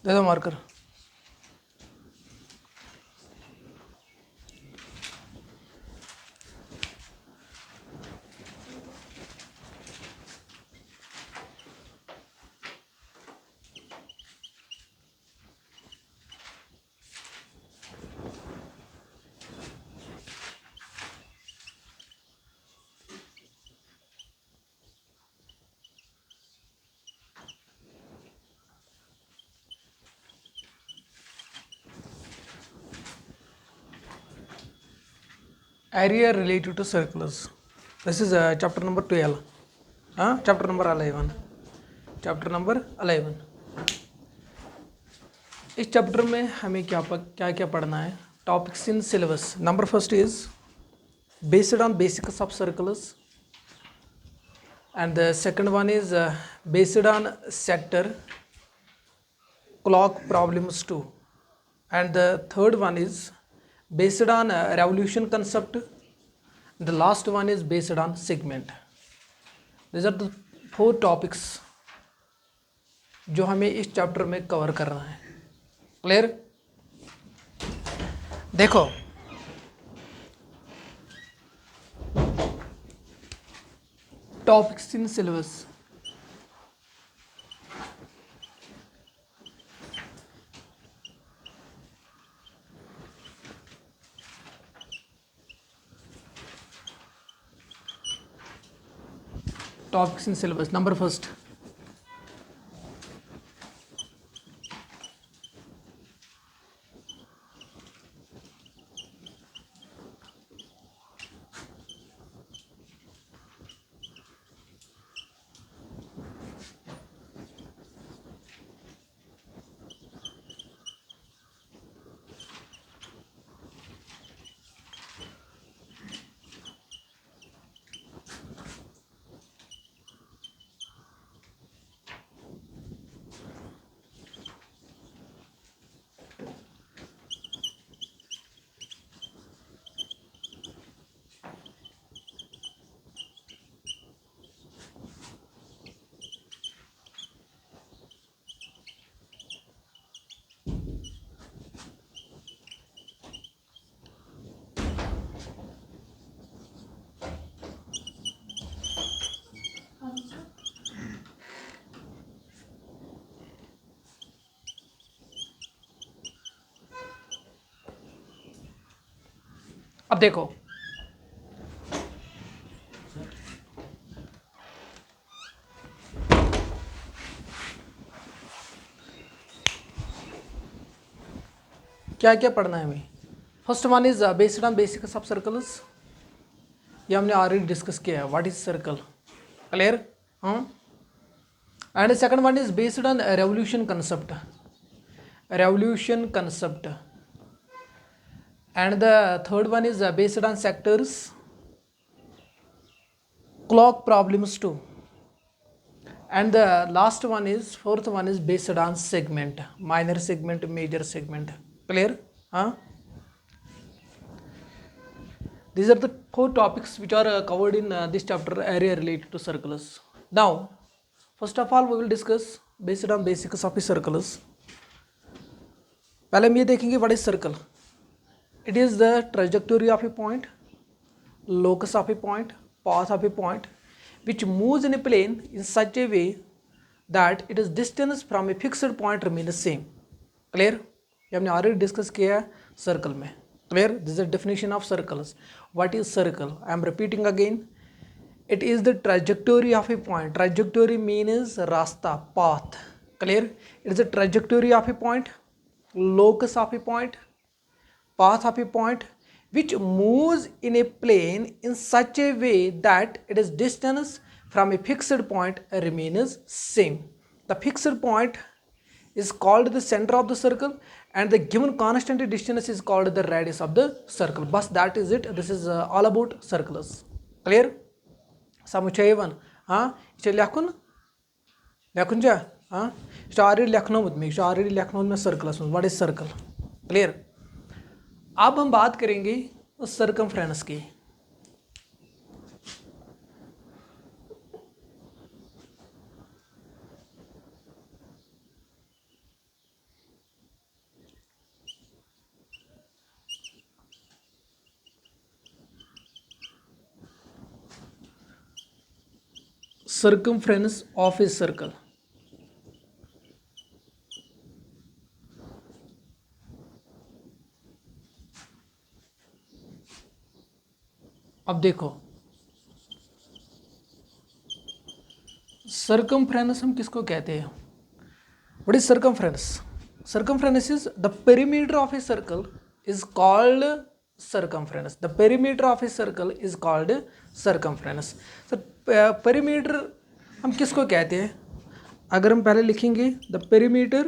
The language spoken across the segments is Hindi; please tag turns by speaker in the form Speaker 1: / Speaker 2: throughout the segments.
Speaker 1: दे दो marker. Area related to circles. This is chapter number 12. Chapter number 11. Chapter number 11. इस चैप्टर में हमें क्या क्या पढ़ना है? Topics in syllabus. Number first is based on basics of circles, and the second one is based on sector clock problems too, and the third one is based on revolution concept. The last one is based on segment. These are the 4 topics जो हमें इस चैप्टर में कवर करना है. क्लियर? देखो, topics in syllabus. Topics in syllabus. Number first, अब देखो, क्या क्या पढ़ना है हमें. First one is based on basics of circles. ये हमने ऑलरेडी डिस्कस किया है. What is circle? Clear? And second one is based on revolution concept. Revolution concept. And the third one is based on sectors clock problems too, and the last one is fourth one is based on segment, minor segment, major segment. Clear? These are the 4 topics which are covered in this chapter, area related to circles. Now first of all we will discuss based on basics of circles. पहले हम ये देखेंगे what is circle. It is the trajectory of a point, locus of a point, path of a point which moves in a plane in such a way that its distance from a fixed point remains same. Clear? ये हमने already discuss किया है circle में. Clear? This is the definition of circles. What is circle? I am repeating again. It is the trajectory of a point. Trajectory means रास्ता, path. Clear? It is the trajectory of a point, locus of a point, path of a point which moves in a plane in such a way that its distance from a fixed point remains same. The fixed point is called the center of the circle and the given constant distance is called the radius of the circle. But that is it. This is all about circles. Clear? समुच्चयवन. ये लेखुन लेखुन जा ऑलरेडी लेखनोमुत में ऑलरेडी लेखनोमुत में circle. What is circle? Clear? अब हम बात करेंगे उस सर्कमफ्रेंस की. circumference of a circle. अब देखो circumference हम किसको कहते हैं? What is circumference? Circumference is the perimeter of a circle is called circumference. The perimeter of a circle is called circumference. So perimeter हम किसको कहते हैं? अगर हम पहले लिखेंगे the perimeter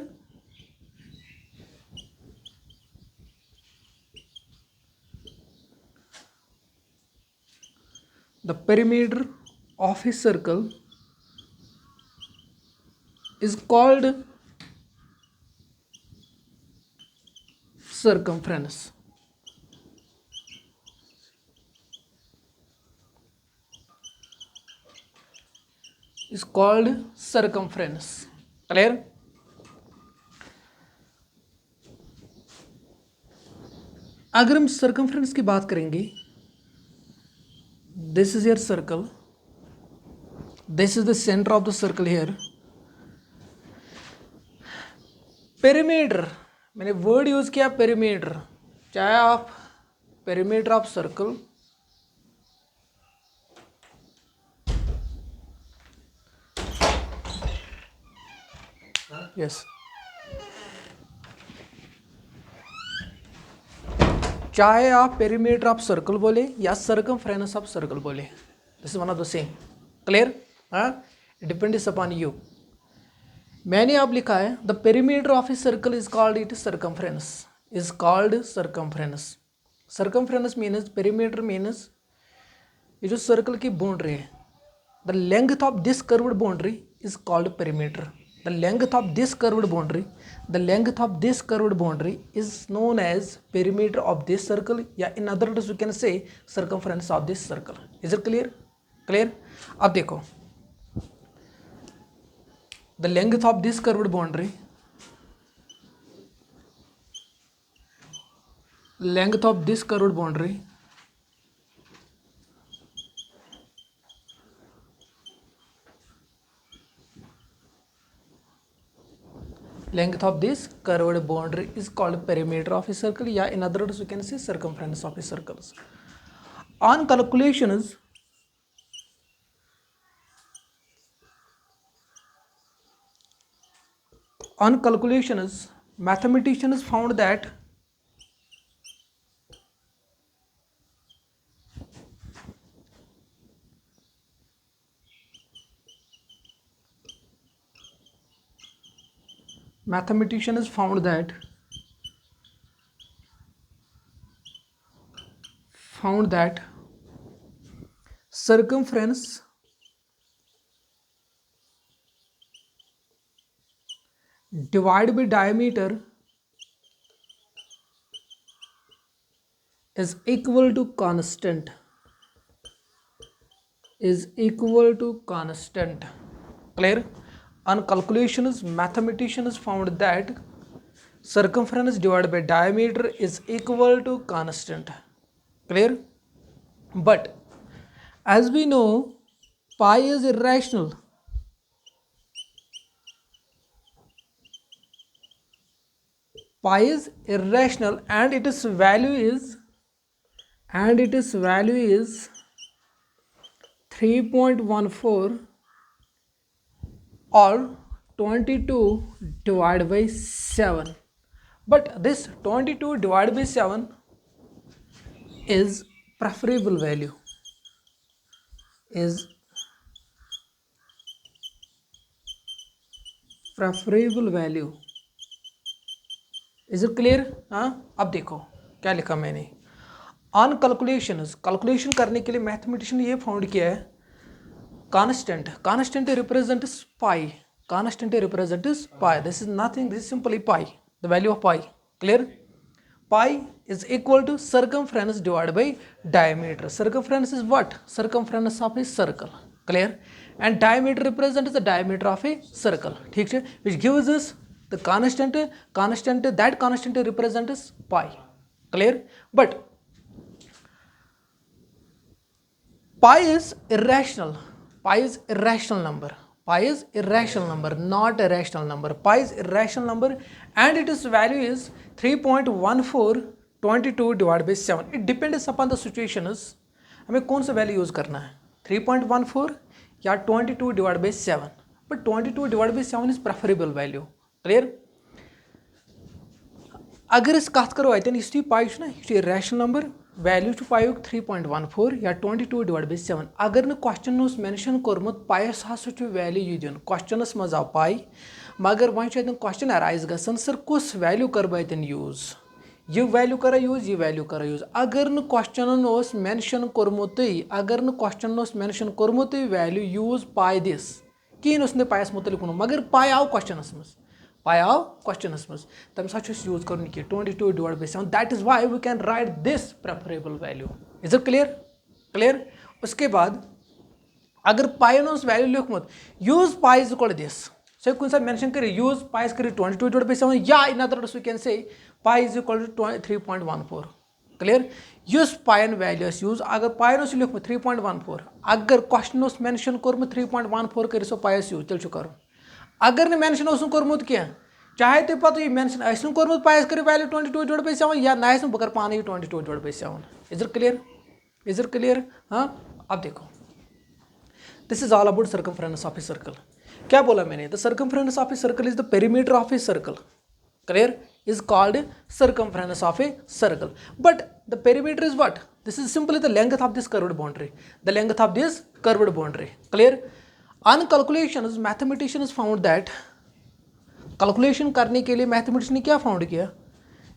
Speaker 1: of a circle is called circumference. Is called circumference. Clear? अगर हम circumference की बात करेंगे, this is your circle, this is the center of the circle here. Perimeter, मैंने वर्ड यूज किया पेरीमीटर, चाहे आप पेरीमीटर ऑफ सर्कल यस चाहे आप पेरीमीटर ऑफ सर्कल बोले या सर्कमफ्रेंस ऑफ सर्कल बोले, this is one of the same. Clear? हाँ, डिपेंड्स अपॉन यू. मैंने आप लिखा है the perimeter of a circle is called it circumference, is called circumference. Circumference means perimeter means ये जो सर्कल की बाउंड्री है, the length of this curved boundary is called perimeter. The length of this curved boundary, the length of this curved boundary is known as perimeter of this circle, या in other words we can say circumference of this circle. Is it clear? Clear? अब देखो the length of this curved boundary, length of this curved boundary length of this curved boundary is called perimeter of a circle, या in other words we can say circumference of a circle. On calculations, mathematicians found that circumference divided by diameter is equal to constant, is equal to constant. Clear? On calculations, mathematicians found that circumference divided by diameter is equal to constant. Clear? But as we know, pi is irrational. Pi is irrational and its value is 3.14 or 22 divided by 7. But this 22 divided by 7 is preferable value, is preferable value. Is it clear? हाँ, अब देखो क्या लिखा मैंने. ऑन कैलकुलेशंस, कैलकुलेशन करने के लिए मैथमेटिशियन ने ये फाउंड किया है constant, constant represents pi, constant represents pi. This is nothing, this is simply pi, the value of pi. Clear? Pi is equal to circumference divided by diameter. Circumference is what? Circumference of a circle. Clear? And diameter represents the diameter of a circle. ठीक है? Which gives us the constant, that constant represents pi. Clear? But pi is irrational. pi is irrational number. Pi is irrational number, not a rational number. Pi is irrational number and its value is 3.1422 divided by 7. It depends upon the situations. हमें कौन सा वैल्यू यूज़ करना है, 3.14 या 22 divide by 7. But 22 divide by 7 is preferable value. Clear. अगर इस कत करो अतन इस पाई ना यह रैशनल नंबर वैल्यू पाई 3.14 या 22 डिवाइड बाई 7. अगर न क्वेश्चन मेंशन कोर्मुत पायस हसा वैल्यू यह दिन क्वेश्चनस मज आव पाई मगर वह क्वेश्चन अराइज गसन सर कुछ वैल्यू कर बह अतन यूज़, यह वैल्यू करा यूज़, यह वैल्यू करा यूज़. अगर न क्वेश्चन मेंशन कोर्मुत, अगर न क्वेश्चन मेंशन कोर्मुत वैल्यू यूज़ पाई दिस कहें ने पायस मुतलिक वो मगर पाई आव क्वेश्चनस मज, पाई आव क्वेश्चनस मज तम सा यूज कर 22 divide by 7. That is why we can write this preferable value. Is it clear. Clear. उसके बाद अगर पाई वैल्यू लिखमुत use pi is equal this, so कुछ मेंशन कर यूज पाइस कर 22 डिवाइड बाई 7 या in other words we can say pi is equal to 3.14. Clear. Use pine value use अगर पाइन लिखमुत 3.14 अगर क्वेश्चन मेंशन कोर्मुत 3.14 कर सो पाइस यूज तेल कर. अगर न मेंशन कोर्मुत कह चाहे तो पे मेंशन कोर्मुत पाइस कर वैल्यू 22 डिवाइड बाई 7 या ना बह कर पाने 22 divide by 7. Is it clear. Is it clear. हाँ. अब देखो this is all about circumference of a circle. क्या बोला मैंने, the circumference of a circle is the perimeter of a circle. Clear. is called circumference of a circle, but the perimeter is what? This is simply the length of this curved boundary, the length of this curved boundary. Clear. On calculations mathematicians found that calculation करने के लिए मैथमेटिक्स ने क्या फाउंड किया,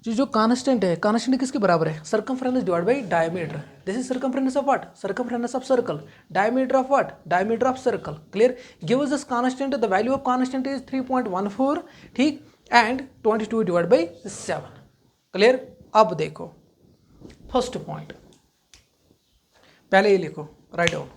Speaker 1: जो कांस्टेंट है, कांस्टेंट किसके बराबर है, circumference divide by diameter. This is circumference of what, circumference of circle. Diameter of what, diameter of circle. Clear. Gives us constant, the value of constant is 3.14. ठीक. And 22 divide by 7. क्लियर. अब देखो फर्स्ट पॉइंट, पहले ये लिखो, write down.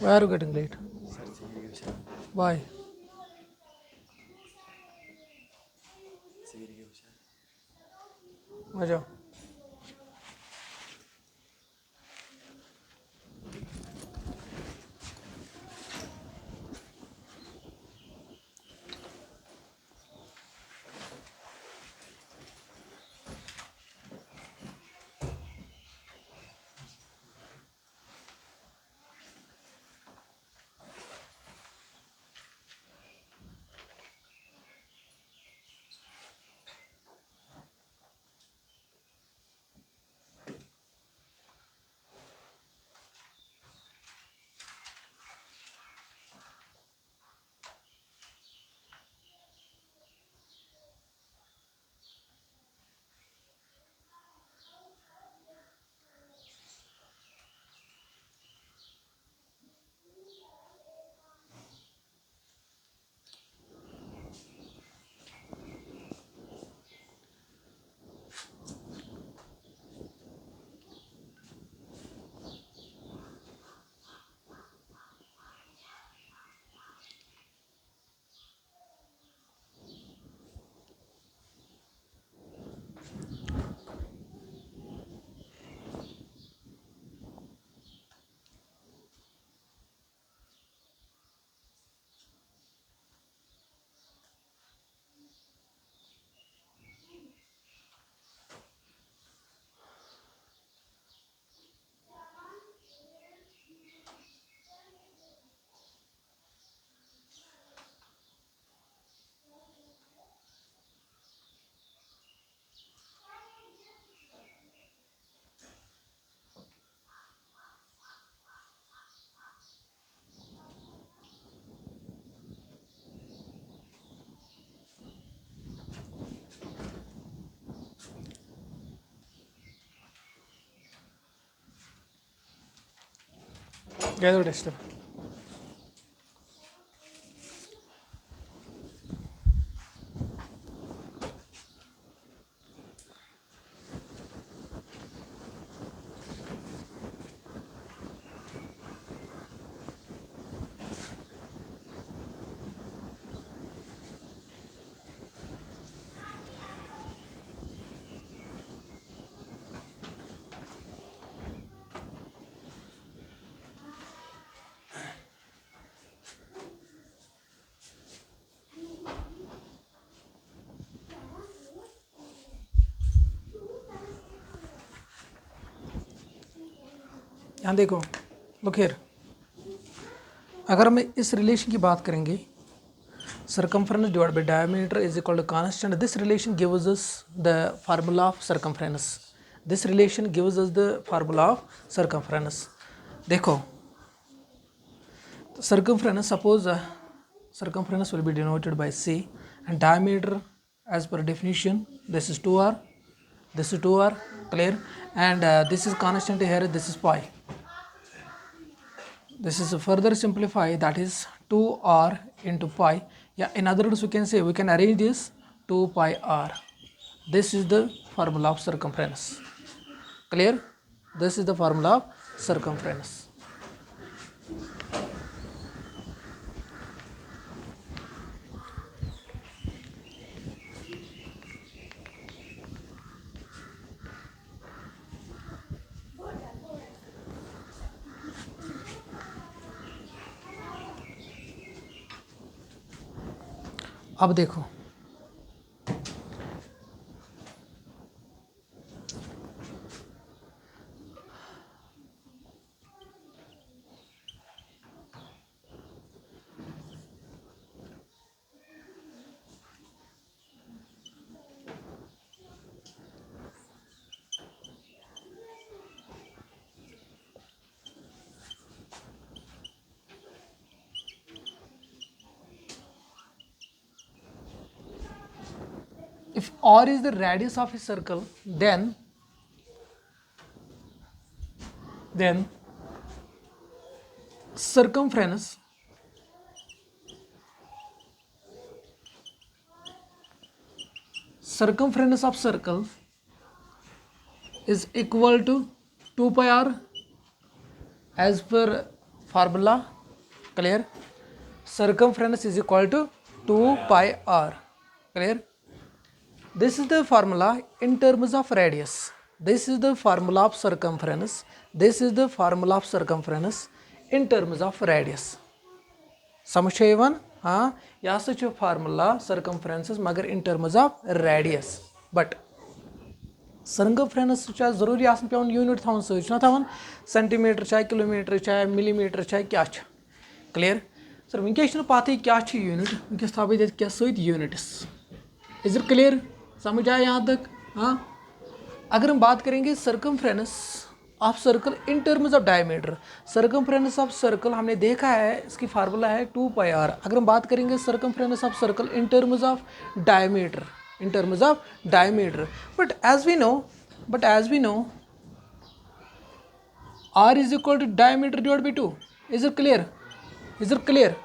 Speaker 1: Why are you getting late? Why? आ जाओ. Gather tester. यहाँ देखो, लुक हियर, अगर हम इस रिलेशन की बात करेंगे, circumference divided by diameter is equal to constant. This relation gives us the formula of circumference. This relation gives us the formula of circumference. देखो, circumference, suppose circumference will be denoted by c, and diameter as per definition, this is 2r, this is 2r, clear, and this is constant here, this is pi. This is further simplify, that is 2r into pi. Yeah, in other words, we can say, we can arrange this 2 pi r. This is the formula of circumference. Clear? This is the formula of circumference. अब देखो, if r is the radius of a circle, then circumference of circle is equal to 2 pi r as per formula. Clear? Circumference is equal to 2 pi r. Clear? This is the formula in terms of radius. This is the formula of circumference. This is the formula of circumference in terms of radius. समझ यवन? हाँ, यह सच फार्मूला circumference मगर in terms of radius. But circumference जरूरी आसन पेवन यूनिट थवन सच ना थवन सेंटीमीटर चाहे किलोमीटर चाहे मिलीमीटर चाहे क्या छ. Clear? सर वनकस पता क्या यूनिट, वनकस थो बह क्या सत यूनिट्स. Is it clear? समझ आया यहाँ तक? हाँ, अगर हम बात करेंगे circumference of circle in terms of diameter, circumference of circle हमने देखा है, इसकी फार्मूला है 2 पाई आर. अगर हम बात करेंगे circumference of circle in terms of diameter, but as we know r is equal to diameter divide by 2. Is it clear?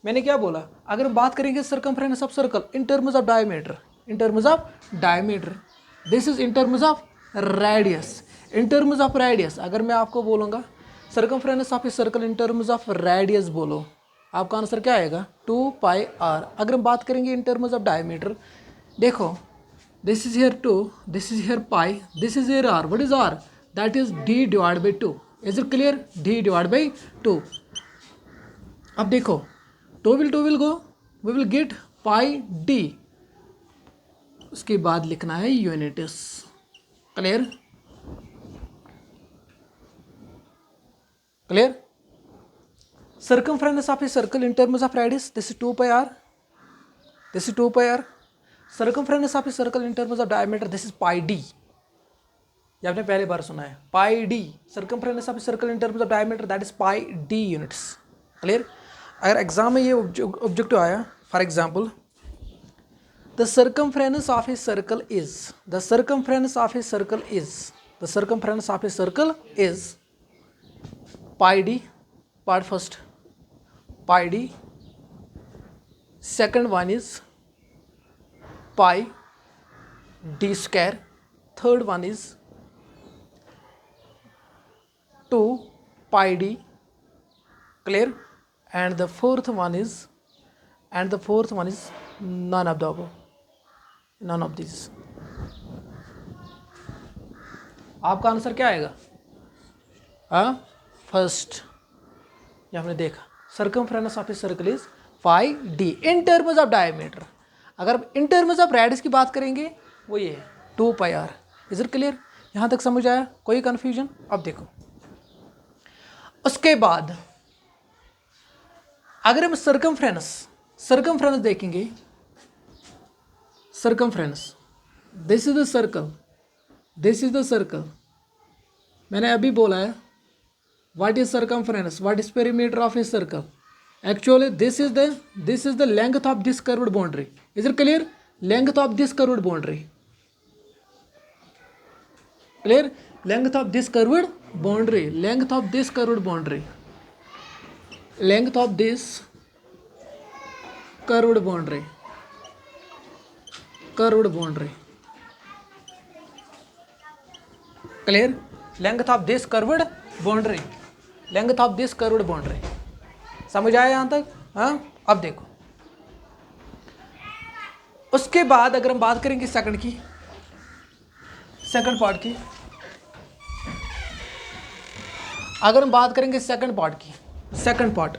Speaker 1: मैंने क्या बोला? अगर हम बात करेंगे circumference of circle in terms of diameter, this is in terms of radius. अगर मैं आपको बोलूँगा circumference of a circle in terms of radius बोलो, आपका आंसर क्या आएगा? 2 पाई आर. अगर हम बात करेंगे इन टर्म्स ऑफ डायमीटर, देखो this is here 2, this is here pi, this is here r. What is r? That is d divide by 2. Is it clear? d divide by 2. अब देखो 2 will go, we will get pi d. उसके बाद लिखना है units. Clear? Circumference of a circle in terms of radius, this is 2 pi r. Circumference of a circle in terms of diameter, this is pi d. ये आपने पहले बार सुना है, pi d. Circumference of a circle in terms of diameter, that is pi d units. Clear? अगर एग्जाम में ये ऑब्जेक्टिव आया, for example the circumference of a circle is pi d, part first, pi d. Second one is pi d square. Third one is 2 pi d. Clear? And the fourth one is none of the above, none of these. आपका आंसर क्या आएगा? फर्स्ट, ये हमने देखा, circumference of a circle is 5d in terms of diameter. अगर इन टर्म्स ऑफ रेडियस की बात करेंगे वो ये है 2 pi r. Is it clear? यहाँ तक समझ आया? कोई कन्फ्यूजन? अब देखो, उसके बाद अगर हम सर्कमफ्रेंस देखेंगे, circumference, this is the circle, this is the circle. मैंने अभी बोला है what is circumference, what is perimeter of a circle. Actually this is the length of this curved boundary. Is it clear? Length of this curved boundary. Clear? Length of this curved boundary, length of this curved boundary, length of this curved boundary, curved boundary. Clear? Length of this curved boundary, length of this curved boundary. समझ आया यहाँ तक? हाँ. अब देखो, उसके बाद अगर हम बात करेंगे सेकंड की, सेकंड पार्ट की, अगर हम बात करेंगे सेकंड पार्ट की, second part,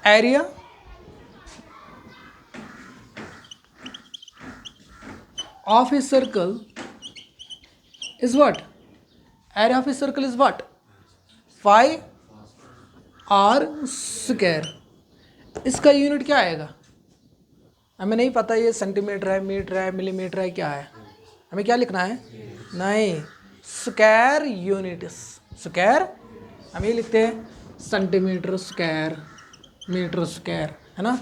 Speaker 1: area of a circle is what? Area of a circle is what? 5 r square. इसका यूनिट क्या आएगा? हमें नहीं पता ये सेंटीमीटर है, मीटर है, मिलीमीटर है, क्या है. हमें क्या लिखना है? नहीं, स्क्वायर यूनिट्स. स्क्वायर हम ये लिखते हैं सेंटीमीटर स्क्वायर, मीटर स्क्वायर, है ना.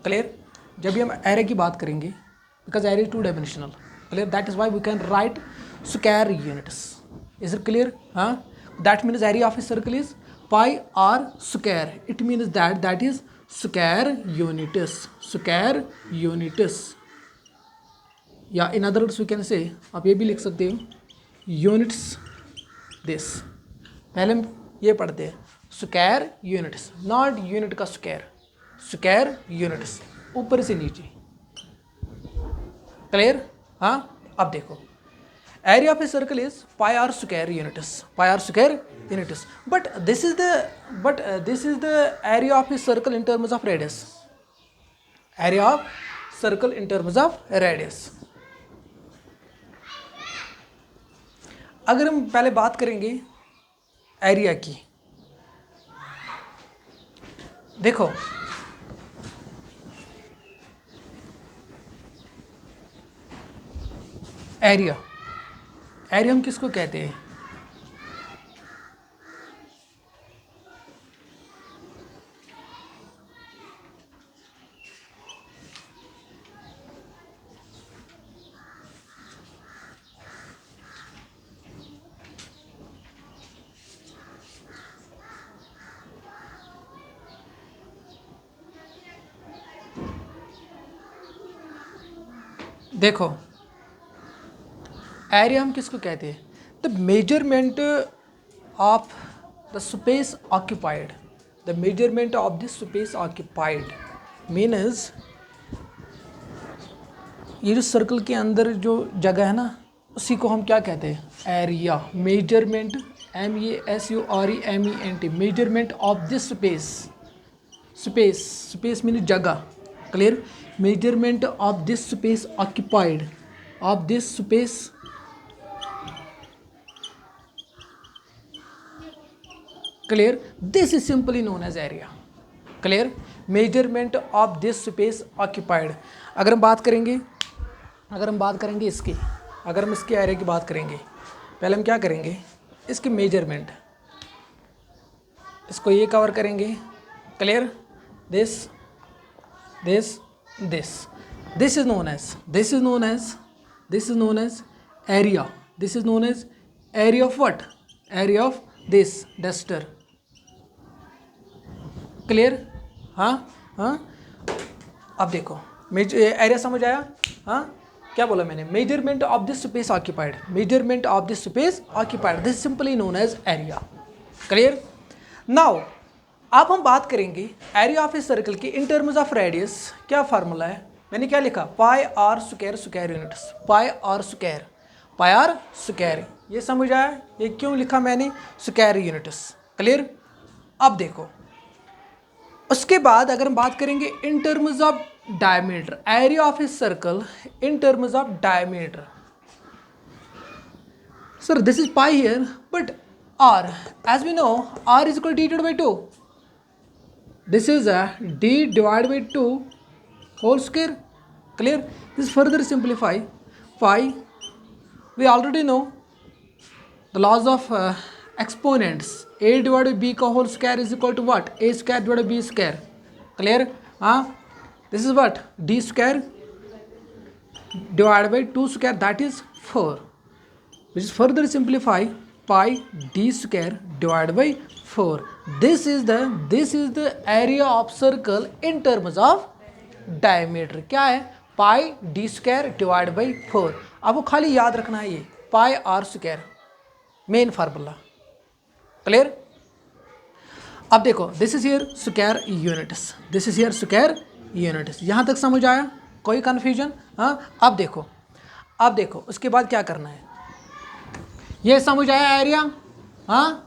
Speaker 1: क्लियर? जब भी हम एरिया की बात करेंगे, because area is 2 dimensional. Clear? That is why we can write square units. Is it clear? That means area of a circle is pi r square. It means that is square units. Square units. या in other words we can say, आप ये भी लिख सकते हो units this. पहले हम ये पढ़ते हैं square units, not unit का square. Square units, ऊपर से नीचे. क्लियर? हाँ. अब देखो, area of a circle is pi are square units, pi are square units. But this is the area of a circle in terms of radius. Area of circle in terms of radius. अगर हम पहले बात करेंगे एरिया की, देखो एरिया, एरिया हम किसको कहते हैं? देखो, एरिया हम किसको कहते हैं? The measurement of the space occupied, the measurement of the space occupied means ये जो सर्कल के अंदर जो जगह है ना, उसी को हम क्या कहते हैं? Area. Measurement, MEASUREMENT, measurement of this space. Space, space mean जगह. Clear? Measurement of this space occupied, of this space. Clear? This is simply known as area. Clear? Measurement of this space occupied. अगर हम बात करेंगे इसकी, अगर हम इसके एरिया की बात करेंगे, पहले हम क्या करेंगे? इसकी मेजरमेंट, इसको ये कवर करेंगे. Clear? This is known as area. This is known as area of what, area of this duster. Clear? हाँ हाँ। अब देखो एरिया समझ आया? हाँ, क्या बोला मैंने? Measurement of this space occupied, measurement of this space occupied, this simply known as area. Clear? Now अब हम बात करेंगे एरिया ऑफ ए सर्कल की इन टर्म्स ऑफ रेडियस। क्या फार्मूला है? मैंने क्या लिखा? Pi are square square units, pi are square, pi are square. ये समझ आया? ये क्यों लिखा मैंने स्क्वायर यूनिट्स? क्लियर? अब देखो उसके बाद अगर हम बात करेंगे in terms of diameter, area of a circle in terms of diameter. Sir this is pi here, but r, as we know r is equal d divide by 2. This is a d divided by 2 whole square. Clear? This further simplify. Phi, we already know the laws of exponents. A divided by b का whole square is equal to what? A square divided by b square. Clear? This is what? D square divided by 2 square, that is 4. Which is further simplify pi d square divided by 4. This is the area of circle in terms of diameter. क्या है? Pi D square divide by 4. आपको खाली याद रखना है ये pi are square, main formula. Clear? अब देखो this is here square units, this is here square units. यहाँ तक समझ आया? कोई कन्फ्यूजन? हाँ। अब देखो उसके बाद क्या करना है, ये समझ आया एरिया? हाँ।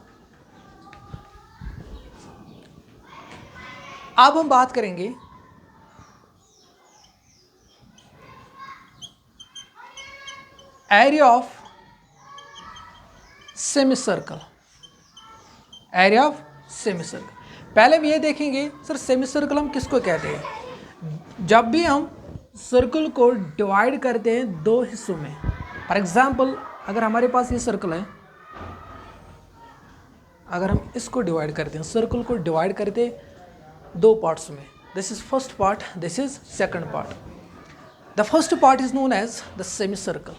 Speaker 1: अब हम बात करेंगे area of semi circle, area of semi circle. पहले हम ये देखेंगे सर सेमी सर्कल हम किसको कहते हैं? जब भी हम सर्कल को डिवाइड करते हैं दो हिस्सों में। फॉर एग्जांपल अगर हमारे पास ये सर्कल है, अगर हम इसको डिवाइड करते हैं, सर्कल को डिवाइड करते हैं दो पार्ट्स में, this is first part, this is second part. The first part is known as the semi circle,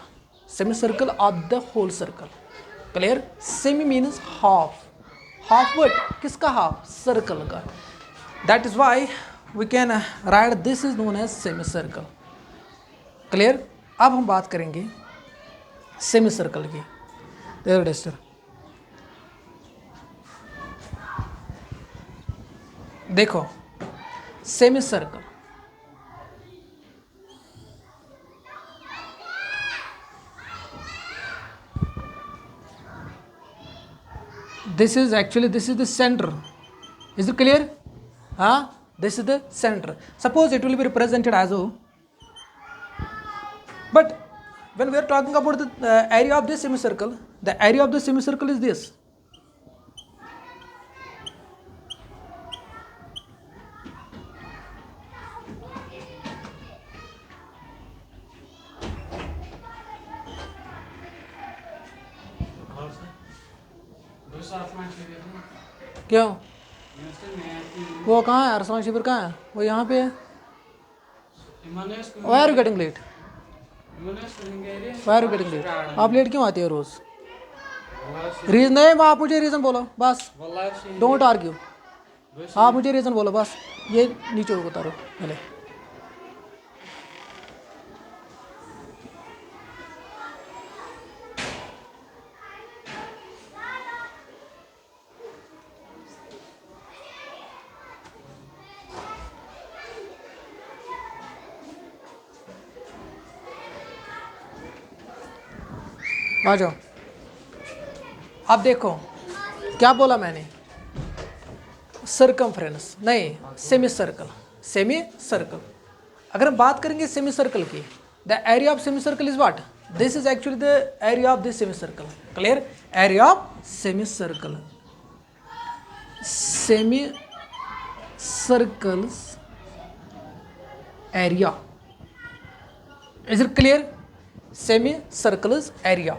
Speaker 1: semi circle of the whole circle. Clear? Semi means half, half what, किसका हाफ? सर्कल का। That is why we can write this is known as semi circle. Clear? अब हम बात करेंगे सेमी सर्कल की। देखो semi circle, this is the center. Is it clear? This is the center. Suppose it will be represented as O, but when we are talking about the area of this semicircle, the area of the semicircle is this. क्यों? वो कहाँ है? अरसलान शिविर कहाँ है? वो यहाँ पे है। Why are you getting late? Why are you getting late? आप लेट क्यों आते हो रोज? रीजन नहीं, आप मुझे रीजन बोलो बस, डोंट आर्ग्यू। आप मुझे रीजन बोलो बस। ये नीचे उतारो पहले। आ जाओ। अब देखो क्या बोला मैंने? सर्कमफ्रेंस नहीं, सेमी सर्कल, सेमी सर्कल। अगर हम बात करेंगे सेमी सर्कल की, the area of semi circle is what? This is actually the area of this semi circle. Clear? Area of semi circle, semi circle's area. Is it clear? Semi circle's area.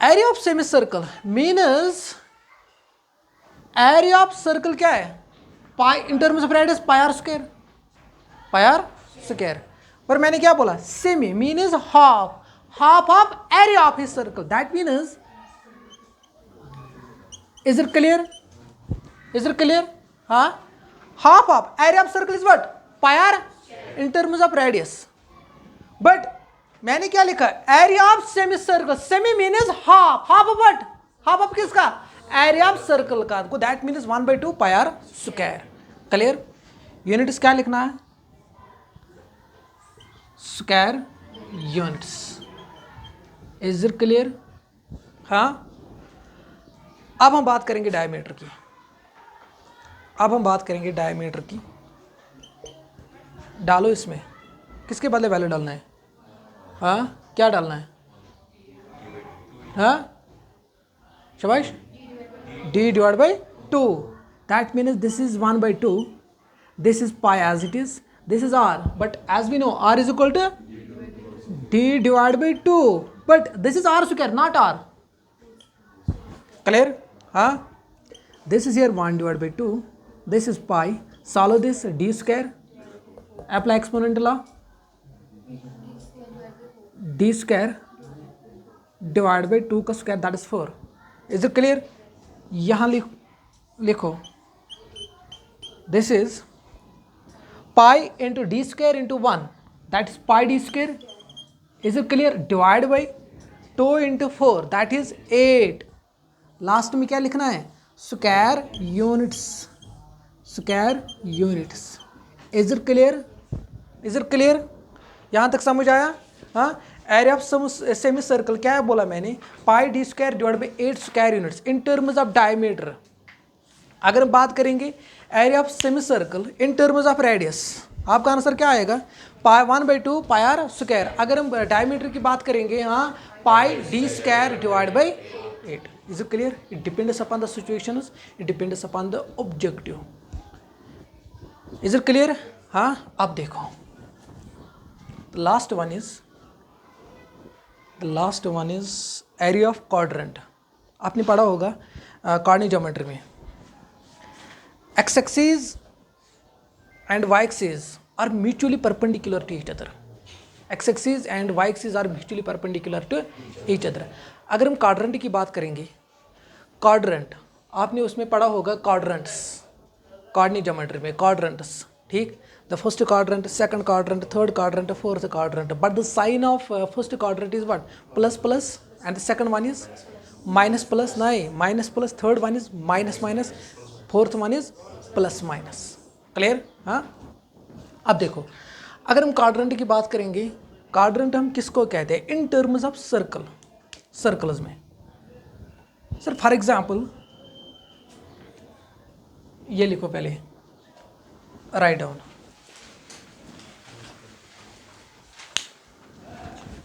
Speaker 1: Area of semi circle means area of circle क्या है? Pi in terms of radius pi are square, pi are square. पर मैंने क्या बोला? Semi means half, half of area of his circle. That means, is it clear? Is it clear? Huh? Half of area of circle is what? Pi r in terms of radius. But मैंने क्या लिखा? Area of semi circle. Semi means half. Half of what? Half of किसका? एरिया ऑफ सर्कल का. तो that means 1/2 pi are square. Clear? Units क्या लिखना है? Square units. Is it clear? हाँ. अब हम बात करेंगे डायमीटर की. अब हम बात करेंगे डायमीटर की. डालो इसमें. किसके बदले वैल्यू डालना है? हाँ, क्या डालना है? हाँ, शाबाश. d divided by 2. That means this is 1/2. This is pi as it is. This is r. But as we know, r is equal to d divided by 2. But this is r square, not r. Clear? Huh? This is here 1 divided by 2. This is pi. Solve this d square. Apply exponential law. d square divided by 2 का square, that is 4. Is it clear? यहाँ लिखो. This is pi into d square into 1. That is pi d square. Is it clear? Divided by 2 into 4. That is 8. Last में क्या लिखना है? Square units. Square units. Is it clear? Is it clear? यहाँ तक समझ आया? हाँ. एरिया ऑफ सेमी सर्कल क्या है बोला मैंने? Pi D square divide by 8 square units in terms of diameter. अगर हम बात करेंगे area of semi circle in terms of radius, आपका आंसर क्या आएगा? Pi 1/2 pi are square. अगर हम डायमीटर की बात करेंगे, हाँ, pi D square divide by 8. Is it clear? It depends upon the situations, it depends upon the objective. Is it clear? हाँ. अब देखो, last one is area of quadrant. आपने पढ़ा होगा कोऑर्डिनेट ज्योमेट्री में. X axis and y axis are mutually perpendicular to each other. X axis and y axis are mutually perpendicular to each other. अगर हम क्वाड्रेंट की बात करेंगे, क्वाड्रेंट आपने उसमें पढ़ा होगा क्वाड्रेंट्स, कोऑर्डिनेट ज्योमेट्री में क्वाड्रेंट्स. ठीक. The first quadrant, second quadrant, third quadrant, fourth quadrant. But the sign of first quadrant is what? Plus plus, and the second one is minus plus. नहीं, minus plus. Third one is minus minus. Fourth one is plus minus. Clear? हाँ. अब देखो, अगर हम quadrant की बात करेंगे, quadrant हम किसको कहते हैं? In terms of circle, circles में. Sir, for example, ये लिखो पहले. Write down.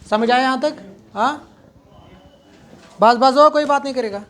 Speaker 1: समझ आया यहाँ तक? हाँ. बस हो, कोई बात नहीं करेगा.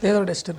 Speaker 1: दे दो tester.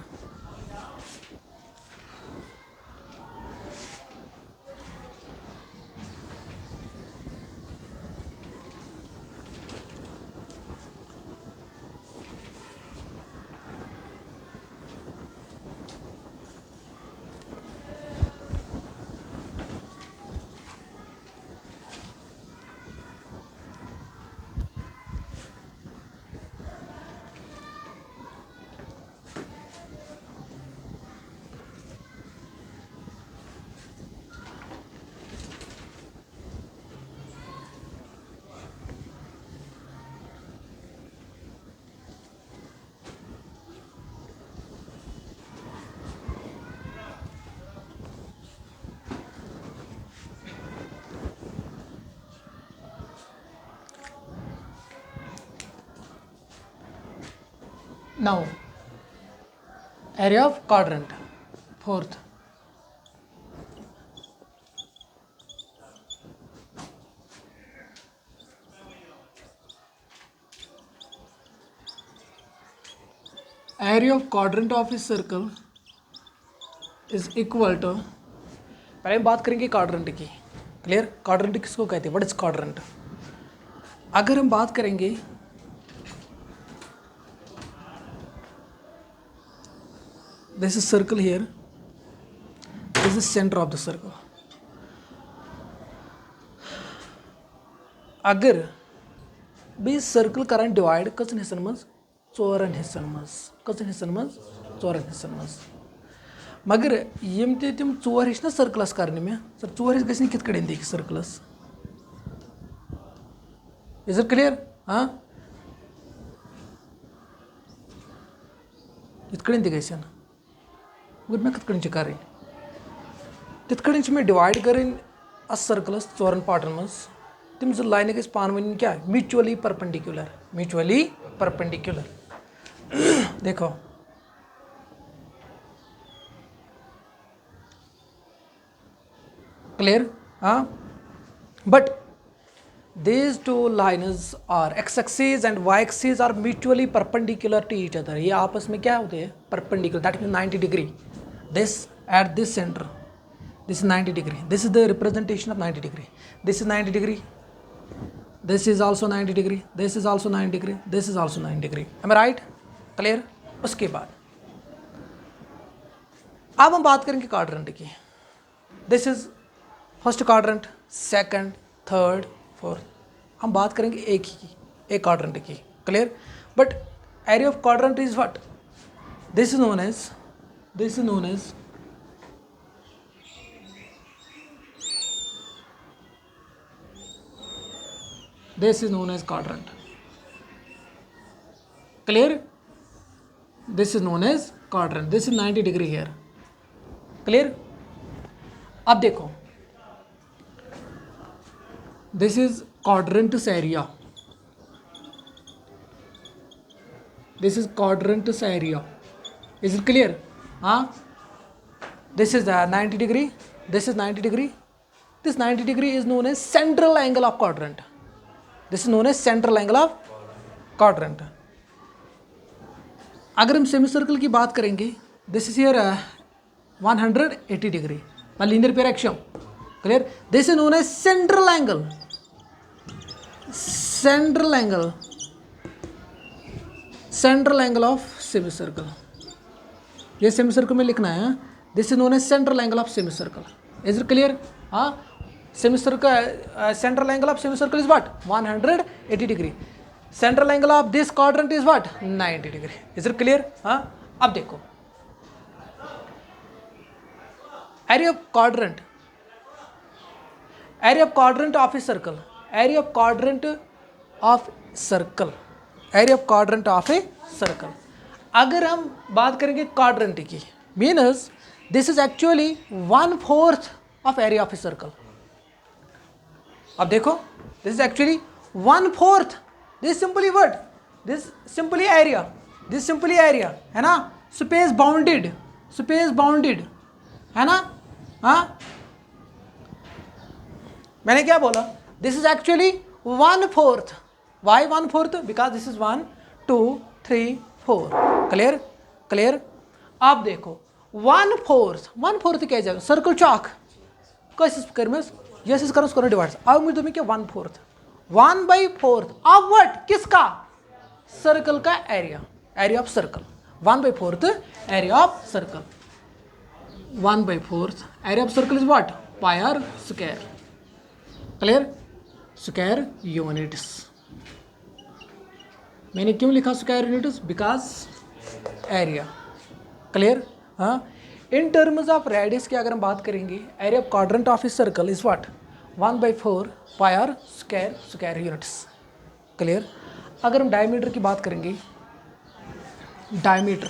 Speaker 1: Now, area of quadrant, fourth. Area of quadrant of a circle is equal to, पहले हम बात करेंगे quadrant की। क्लियर? quadrant किसको कहते हैं? What is quadrant? अगर हम बात करेंगे this is circle here, this is center of the circle. अगर बे सर्कल करन डिवाइड कसन हिस्सन मज चोरन हिस्सन मज कसन हिस्सन मज चोरन हिस्सन मज मगर यम ते तिम चोर हिस्स ना सर्कलस करने में सर चोर हिस्स गसनी कित कड़े देखि सर्कलस इज इट क्लियर हाँ कित कड़े दिगैसन गुड में कित कड़े करें तित कड़े में डिवाइड करें अस सर्कलस चोरन पार्टन मज तिम जो लाइन गई पान वन क्या म्यूचुअली परपेंडिकुलर देखो क्लियर हाँ but these two lines are x axis and y axis are mutually perpendicular to each other. ये आपस में क्या होते हैं perpendicular, that means 90 degree. This at this center, this is 90 degree. This is the representation of 90 degree. This is 90 degree. This is also 90 degree. This is also 90 degree. This is also 90 degree. Am I right? Clear? उसके बाद अब हम बात करेंगे quadrant की. This is first quadrant, second, third, fourth हम बात करेंगे एक ही की एक क्वाड्रेंट की clear but area of quadrant is what this is known as this is known as quadrant clear this is known as quadrant this is 90 degree here clear अब देखो this is quadrant's area, this is quadrant's area, is it clear this is 90 degree, this is 90 degree, this 90 degree is known as central angle of quadrant, this is known as central angle of quadrant. अगर हम सेमी सर्कल की बात करेंगे this is here 180 degree by linear pair axiom clear, this is known as central angle of semicircle. ये semicircle में लिखना है this is known as central angle of semicircle. Is it clear? Semicircle central angle of semicircle is what 180 degree. Central angle of this quadrant is what 90 degree. Is it clear? अब देखो area of quadrant of a circle, area of quadrant of circle, area of quadrant of a circle. अगर हम बात करेंगे quadrant की means this is actually 1/4 of area of a circle. अब देखो this is actually 1/4, this simply what, this simply area, this simply area है ना, space bounded है ना मैंने क्या बोला this is actually 1/4. Why 1/4? Because this is 1 2 3 4 clear clear. अब देखो 1/4 क्या जाएगा सर्कल चाक कस कर यस कर डिवाइड अब मुझे तुम्हें क्या 1/4 1/4 अब वट किसका सर्कल का area of circle 1/4 area of circle 1/4 area of circle is what pi are square clear square units मैंने क्यों लिखा square units because area clear. हाँ इन टर्म्स ऑफ रेडियस की अगर हम बात करेंगे area of quadrant of a circle is what 1/4 pi are square units clear. अगर हम डायमीटर की बात करेंगे diameter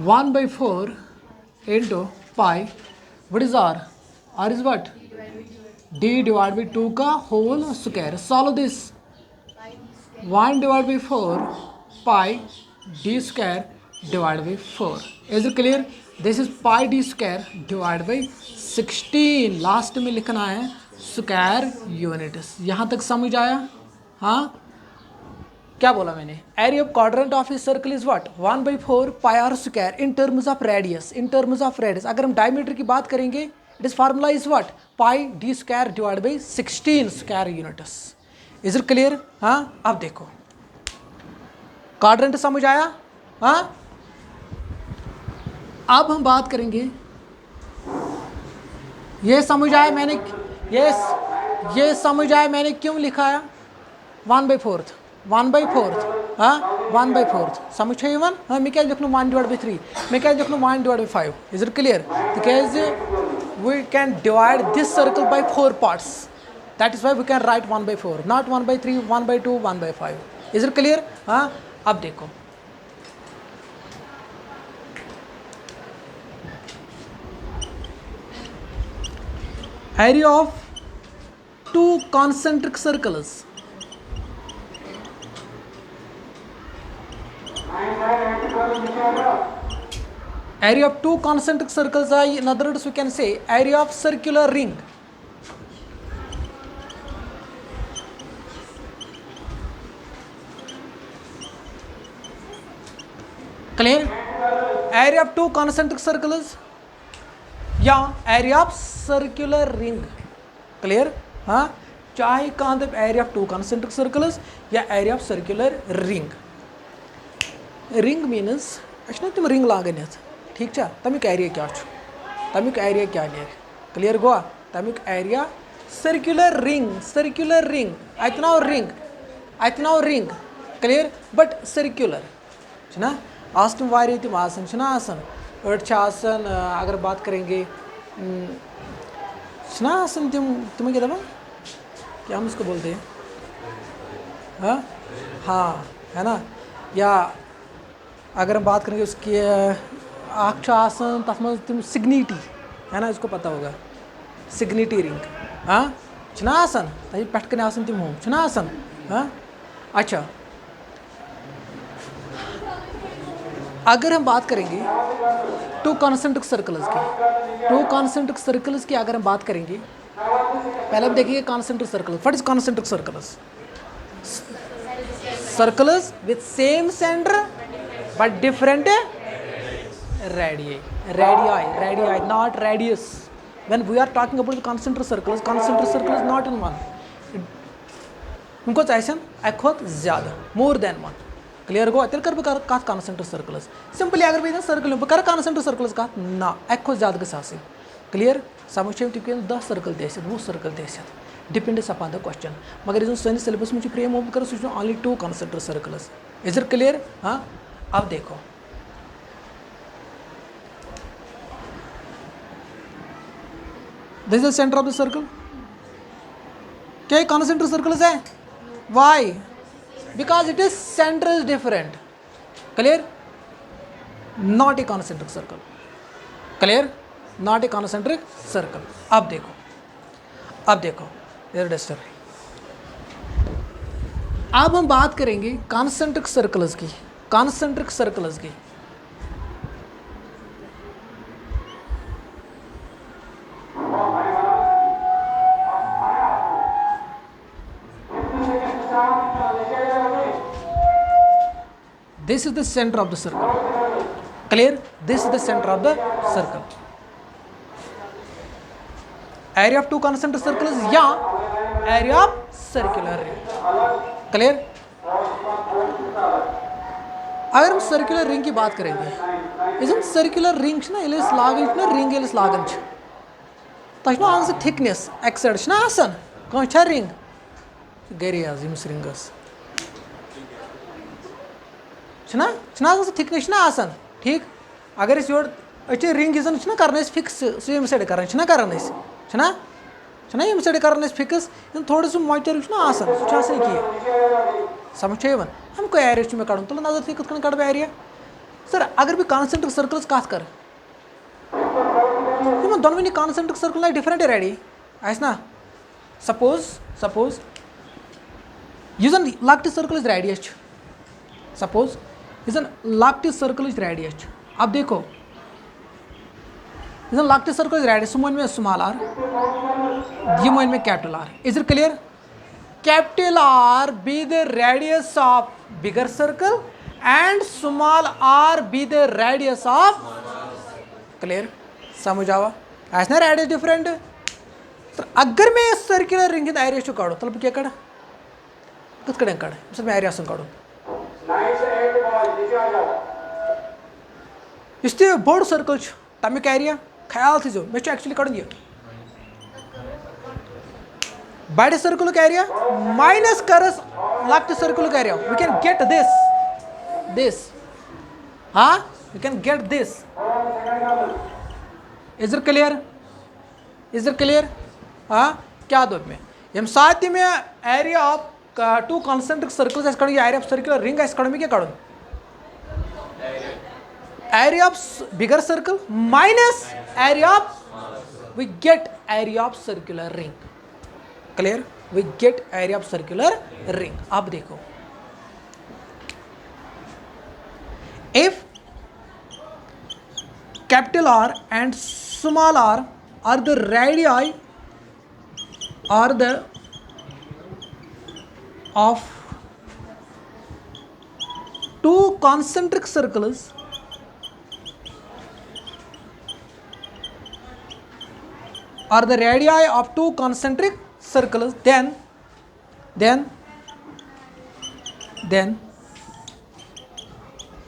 Speaker 1: 1/4 into pi what is R is what d divide by 2 का whole square solve this 1 divide by 4 pi d square divide by 4 is it clear. This is pi d square divide by 16 last में लिखना है स्क्वायर यूनिट्स। यहाँ तक समझ आया। हाँ क्या बोला मैंने area of quadrant of a circle is what 1/4 pi are square in terms of radius अगर हम डायमीटर की बात करेंगे it is formula is what pi d square divide by 16 square units is it clear. हाँ अब देखो क्वाड्रेंट समझ आया। हाँ अब हम बात करेंगे ये समझ आया मैंने क्यों लिखा है 1/4 हाँ 1/4 समझ है इवन। हाँ मैं क्या लिखूँ 1/3 मैं क्या लिखूँ 1/5 is it clear because we can divide this circle by 4 parts that is why we can write 1/4 not 1/3 1/2 1/5 is it clear. हाँ अब देखो area of 2 concentric circles area of 2 concentric circles are in other words we can say area of circular ring clear area of 2 concentric circles या area of circular ring clear. हाँ चाहे कहाँ तक एरिया ऑफ 2 concentric circles या एरिया ऑफ सर्कुलर रिंग मीनस अच्छा तुम रिंग लागन ठीक छा तमिक एरिया क्या नीर क्लियर गोवा तमिक एरिया सर्कुलर रिंग अतनाव रिंग क्लियर बट सर्कुलर छना आज तुम वारिया तुम आसन छना आसन आसन अगर बात करेंगे छना आसन तुम्हें क्या दबा क्या हम इसको बोलते हैं हाँ है ना। या अगर हम बात करेंगे उसकी आसन तथ मज तुम सिग्निटी है ना इसको पता होगा सिग्निटी रिंग हाँ छना आसन तभी पेटकन आसन तुम हो छना आसन हाँ। अच्छा अगर हम बात करेंगे 2 concentric सर्कल्स की अगर हम बात करेंगे पहले हम देखेंगे concentric circles what is concentric circles with same center but different radii not radius when we are talking about the concentric circles is not in one उनको चाहिए अखोत ज़्यादा more than one क्लियर गो तेल कर कत concentric circles सिंपली अगर बह सर्कल बह कर concentric circles कत ना अखो ज़्यादा गस क्लियर समझ तुम 10 circle 20 circle depends upon the question मगर जो सैनिस सिलेबस में फ्रेम ओपन कर सह only 2 concentric circles is it clear. हाँ अब देखो this is centre of the circle क्या concentric circles है Y because it is center is different clear not a concentric circle clear not a concentric circle। अब देखो अब हम बात करेंगे concentric circles की this is the center of the circle Clear? This is the center of the circle. Area of two concentric circles या area of circular ring. Clear? अगर हम सर्कुलर रिंग की बात करेंगे, इस सर्कुलर रिंग ना ये लागन ना रिंग ये लागन तक आन थिकनेस एक साइड ना आसान कह रिंग गरी आज यम्स रिंगस थिकनेस ना आसान ठीक अगर योर रिंग यन कर फिक्स सह यम साइड कर यम साइड कर फिक्स थोड़ा सह मॉइस्चर आसान सह कह समझ हम एरिया मे कड़ तुल नजर थी कत कड़ बह एरिया सर अगर बह कॉन्सेंट्रिक सर्कल्स कत कर दोनों कॉन्सेंट्रिक सर्कल डिफरेंट रेडी ना सपोज यह जन लक्ट सर्कल रेडियस सपोज यह जन लक्ट सर्कल रेडियस अब देखो यह जन लक्ट सर्कल रेडियस मन में स्मॉल आर यह मन में capital R is it clear capital R be the radius of bigger circle and small r be the radius of clear समझ आवा ऐसा रेडियस डिफरेंट तो अगर मैं सर्कुलर रिंग एरिया काड़ो तब क्या कड़ कत कड़े कड़ सर मैं एरिया काड़ो इस बोड़ सर्कल तमिक एरिया ख्याल थी मे एक्चुअली कड़ यह बड़े सर्कुल एरिया माइनस करस लक्ट circle area we can get this हाँ we can get this is it clear हाँ क्या दो में यम साथ में area of two concentric circles कड़ एरिया ऑफ सर्कुलर रिंग कड़ में क्या कड़ area of bigger circle minus area of we get area of circular ring clear we get area of circular ring अब देखो if capital R and small R the radii are the of two concentric circles are the radii of two concentric circles then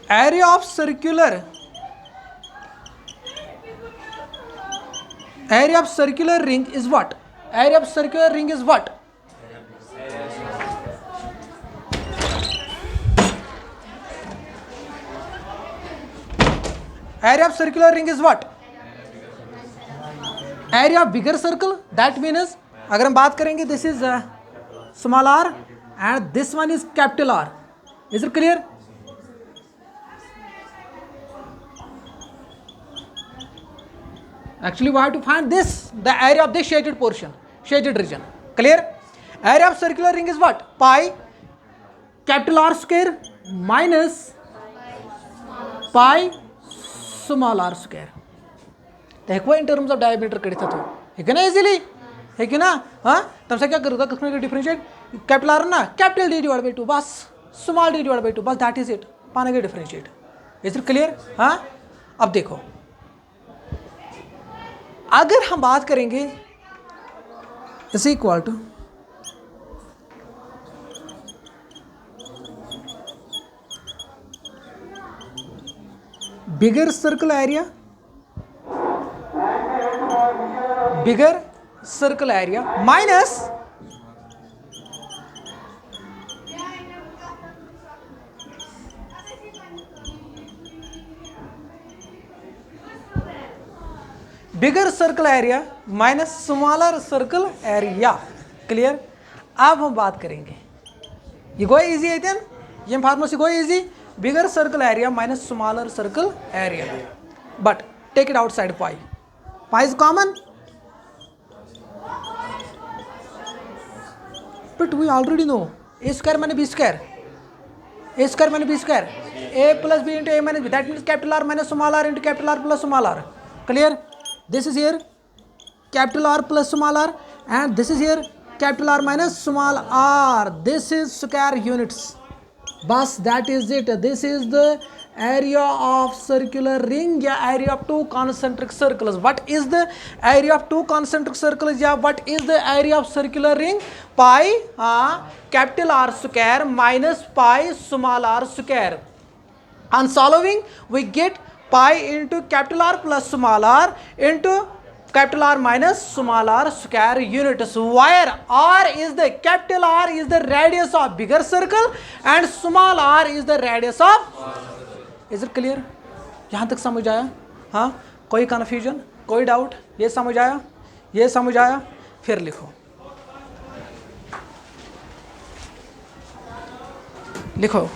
Speaker 1: area of circular ring is what? Area of circular ring is what? Area of circular ring is what? Area of bigger circle, that means अगर हम बात करेंगे this is small R and this one is capital R is it clear actually we have to find this the area of this shaded portion shaded region clear area of circular ring is what pi capital R square minus pi small r square देखो इन टर्म्स ऑफ डायमीटर कड़ता तो है ना इजीली है कि ना हाँ तब से क्या करूँगा किसमें डिफरेंशिएट कैपिटल आर ना कैपिटल डी डिवाइड बाई 2 बस स्मॉल डी डिवाइड बाई 2 बस दैट इज इट पाने के डिफरेंशिएट इज इट क्लियर हाँ अब देखो अगर हम बात करेंगे is equal to bigger circle area bigger circle area minus bigger circle area minus smaller circle area clear अब हम बात करेंगे ये गो इजी है देन ये formula go easy bigger circle area minus smaller circle area but take it outside pi is common but we already know a square minus b square a plus b into a minus b that means capital R minus small r into capital R plus small r clear this is here capital R plus small r and this is here capital R minus small r this is square units bus that is it this is the area of circular ring या area of two concentric circles. What is the area of two concentric circles या what is the area of circular ring? Pi capital R square minus pi small r square. On solving we get pi into capital R plus small r into capital R minus small r square units, where R is the capital R is the radius of bigger circle and small r is the radius of. Is it clear? यहाँ तक समझ आया? हाँ, कोई कन्फ्यूजन, कोई डाउट? ये समझ आया? ये समझ आया? फिर लिखो, लिखो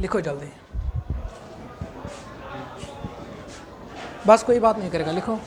Speaker 1: लिखो जल्दी, बस कोई बात नहीं करेगा, लिखो।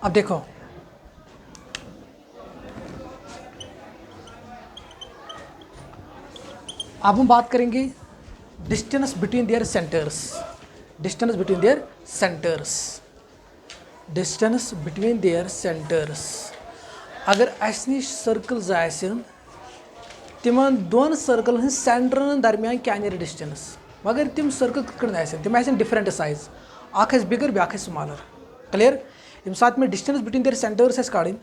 Speaker 1: अब देखो, अब हम बात करेंगे distance between their centres, distance between their centres. distance between their centers. अगर अस निश सर्कल्स आसन तिमन दोन सर्कल हंद सेंटरन दरमियान क्या नीर डिस्टेंस मगर तिम सर्कल तिम आसन डिफरेंट साइज अख बिगर ब्या स्मॉलर क्लियर यम सात में डिस्टेंस बिटवीन देयर सेंटर्स काड़न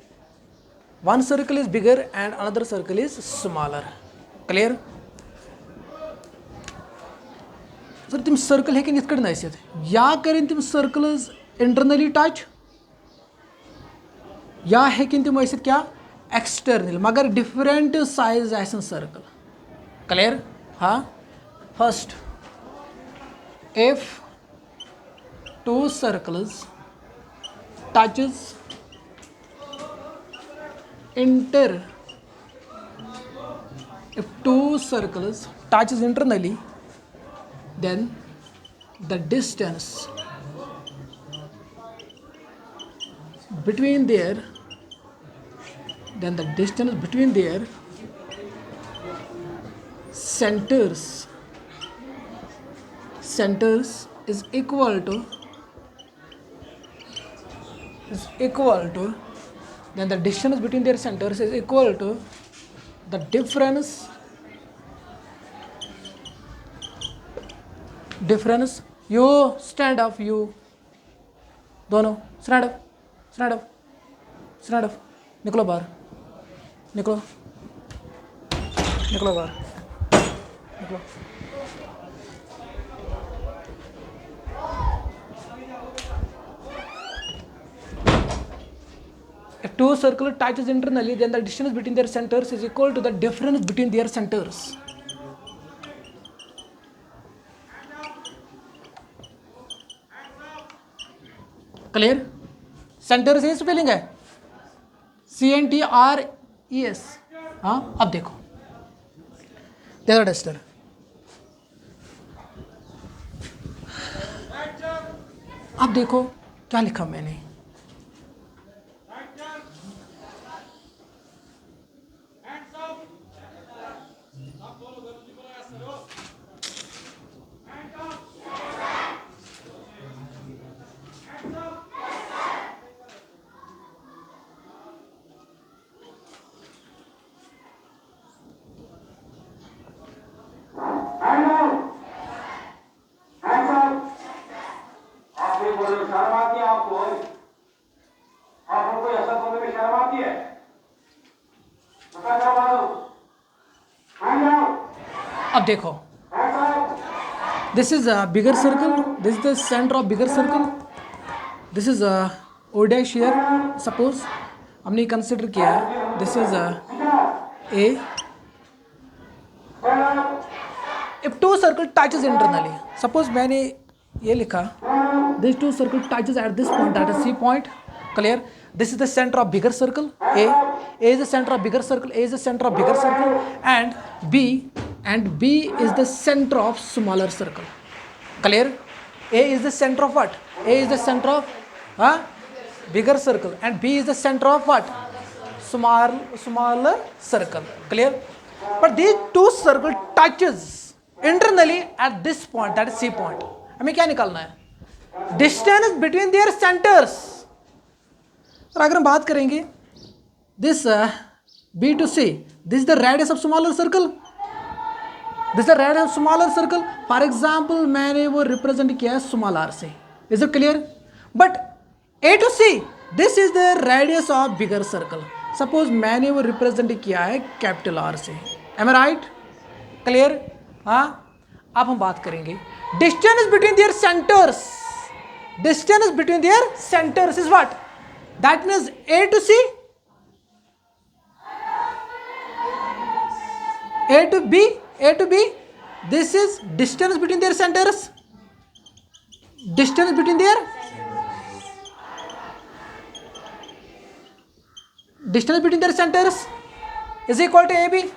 Speaker 1: one circle is bigger and another circle is smaller clear sir तिम सर्कल हेकन इथ कट या करें तिम सर्कल्स इंटरनली टच या हेकन तिम क्या एक्सटर्नल मगर डिफरेंट साइज आसन सर्कल क्लियर हाँ first if two circles touches inter if two circles touches internally then the distance between their centers is equal to then the distance between their centers is equal to the difference you stand up you दोनों stand up निकलो बाहर निकलो बाहर निकलो If two circles touches internally, then the distance between their centers is equal to the difference between their centers. Clear? Centers से स्पेलिंग है CNTRES. हाँ अब देखो देखो डस्टर अब देखो क्या लिखा मैंने अब देखो this is a bigger circle this is the centre of bigger circle this is O dash here suppose हमने कंसिडर किया है this is A if two circle touches internally suppose मैंने ये लिखा this two circle touches at this point that is C point clear this is the center of bigger circle A is the center of bigger circle A is the center of bigger circle and B is the center of smaller circle clear A is the center of what A is the center of bigger circle and B is the center of what smaller circle clear but these two circle touches internally at this point that is C point हमें क्या निकालना है distance between their centers sir अगर हम बात करेंगे this B to C this is the radius of smaller circle this is the radius of smaller circle for example मैंने वो रिप्रेजेंट किया है स्मॉल आर से is it clear but A to C this is the radius of bigger circle suppose मैंने वो रिप्रेजेंट किया है कैपिटल आर से एम आई राइट क्लियर हाँ अब हम बात करेंगे distance between their centres is what that means A to C A to B this is distance between their centers distance between their centers is equal to AB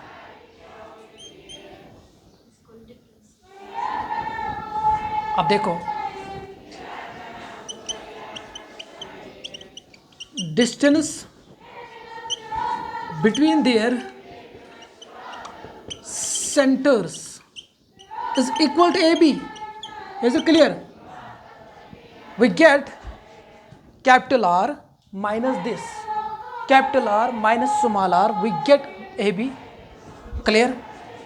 Speaker 1: अब देखो distance between their centers is equal to AB. Is it clear? We get capital R minus this, capital R minus small r, we get AB. Clear?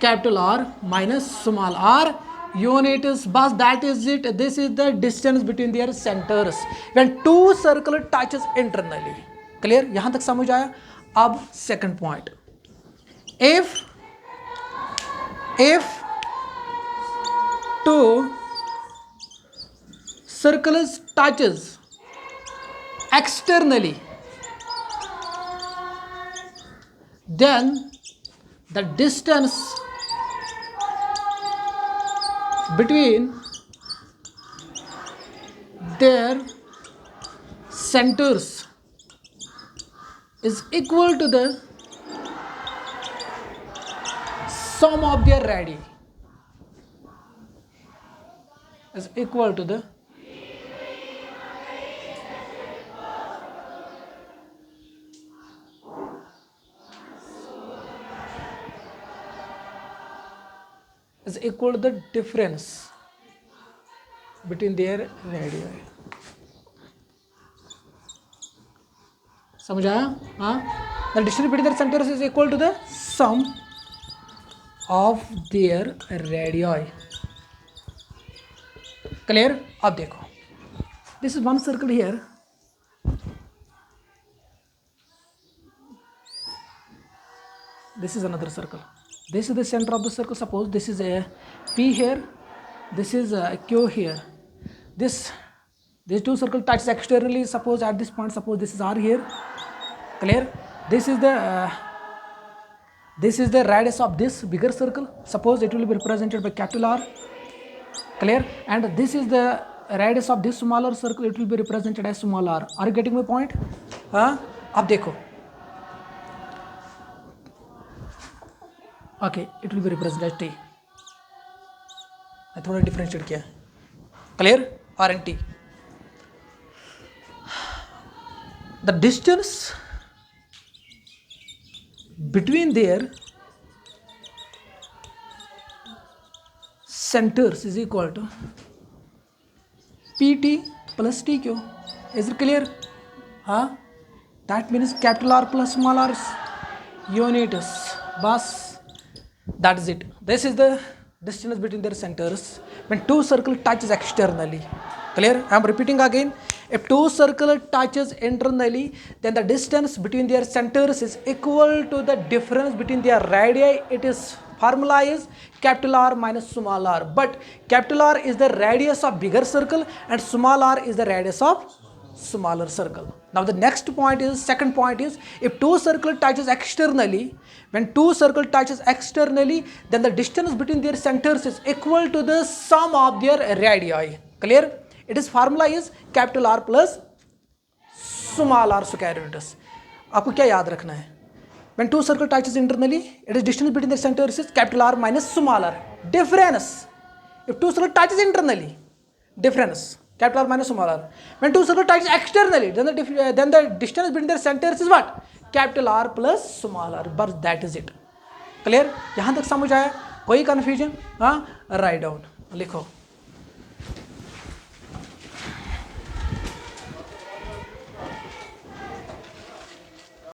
Speaker 1: Capital R minus small r unit is bus, that is it. This is the distance between their centers when two circle touches internally. Clear? यहाँ तक समझ आया? अब second point, if two circles touches externally, then the distance between their centers is equal to the sum of their radii, is equal to the difference between their radii. समझ आया? हाँ, the distance between their centers is equal to the sum of their radii. Clear? अब देखो, this is one circle here, this is another circle, this is the center of the circle. Suppose this is a P here, this is a Q here, these two circle touch externally. Suppose at this point, suppose this is R here. Clear? This is the radius of this bigger circle. Suppose it will be represented by capital R. Clear? And this is the radius of this smaller circle, it will be represented as small r. Are you getting my point? हाँ, अब देखो, okay, it will be represented as T. मैं थोड़ा डिफरेंशिएट किया. Clear? R and T. The distance between their centers is equal to PT plus TQ. Is it clear? Huh? That means capital R plus small r unitus. Bas. That is it. This is the distance between their centers when two circle touches externally. Clear? I am repeating again. If two circle touches internally, then the distance between their centers is equal to the difference between their radii. It is formula is capital R minus small r. But capital R is the radius of bigger circle and small r is the radius of smaller circle. Now the next point is, second point is, if two circle touches externally, when two circle touches externally, then the distance between their centers is equal to the sum of their radii. Clear? It is formula is capital R plus small r square root. आपको क्या याद रखना है? When two circle touches internally, it is distance between the centers is capital R minus small r. Difference. If two circle touches internally, difference capital R minus small r. When two circle touches externally, then the distance between their centers is what? Capital R plus small r. But that is it. Clear? यहाँ तक समझ आया? कोई confusion? हाँ? Write down. लिखो.